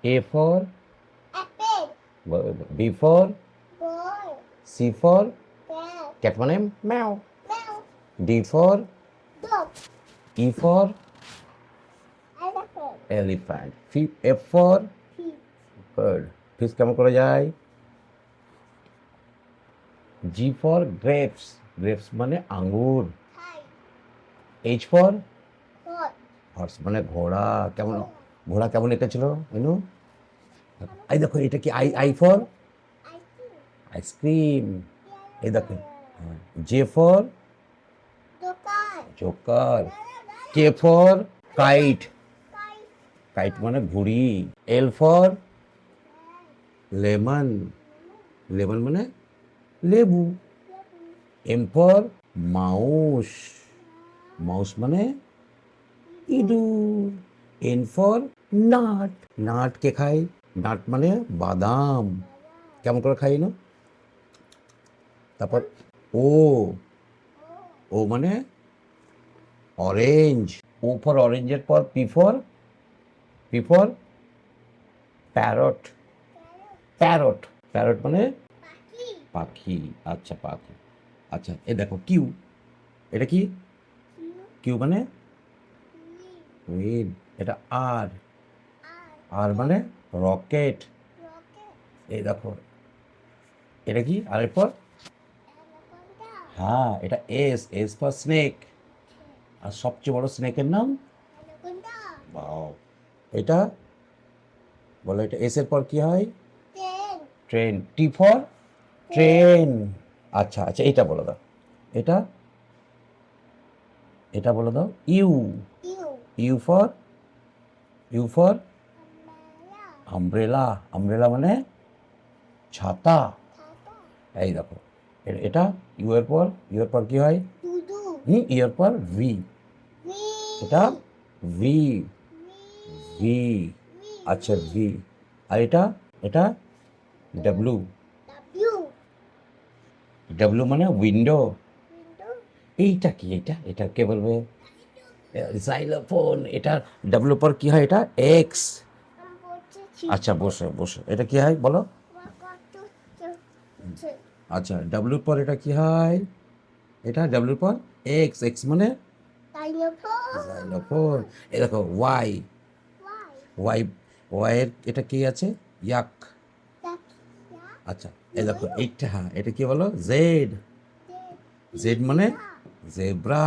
A for apple, B for ball, C for cat, cat মানে meow. mouse, D for dog, E for elephant, elephant. F for pig, bird. Fish কেমন করে যায়? G for grapes. Grapes মানে আঙ্গুর. kite, H for horse, horse মানে ঘোড়া. কেমন ঘোড়া কেমন এটা ছিল ইনু? এই দেখো এটা কি I for ice cream, ice cream. এই দেখো জে ফর দোকান, Joker. K for kite. kite, kite মানে ঘুড়ি. L for lemon. লেমন মানে লেবু. M for mouse. মাউস মানে ইঁদুর. N for nut. নাট কে খায়? নাট মানে বাদাম. কেমন করে খাই না? তারপর ও. ও মানে অরেঞ্জ. ও ফর অরেঞ্জের পর P for parrot. Parrot. Parrot মানে পাখি, পাখি. আচ্ছা পাখি. আচ্ছা এ দেখো কিউ. এটা কি? কিউ মানে উইন. এটা আর. আর মানে রকেট. rocket, এই দেখো এটা কি? আর এরপর anaconda, হ্যাঁ এটা এস. S for snake. আর সবচেয়ে বড় স্নেকের নাম anaconda, বাও. এটা বলো এটা এস এর পর কি হয়? ten, train. T for train. আচ্ছা আচ্ছা এটা বলে দাও. এটা এটা বলে দাও. U. ew, U for U for umbrella, umbrella. Umbrella মানে ছাতা. tata, এই দেখো এটা ইউ এর পর. ইউ এর পর কি হয়? dudu, ইউ এর পর ভি. v, এটা ভি. v, V. আচ্ছা ভি. আর এটা এটা ডাব্লু. w, ডাব্লু মানে উইন্ডো. window, এইটা কি? এটা এটা কে বলবে? জাইলোফোন. এটা ডাব্লু পর কি হয়? এটা এক্স. আচ্ছা বসো বসো. এটা কি হয় বলো? আচ্ছা ডাব্লুর পর এটা কি হয়? এটা ডাব্লুর পর এক্স. এক্স মানে জাইলোফোন. এই দেখো ওয়াই. ওয়াই. ওয়াই এর এটা কি আছে? ইয়াক. আচ্ছা এই দেখো এইটা. হ্যাঁ এটা কি বলো? জেড. জেড মানে জেব্রা.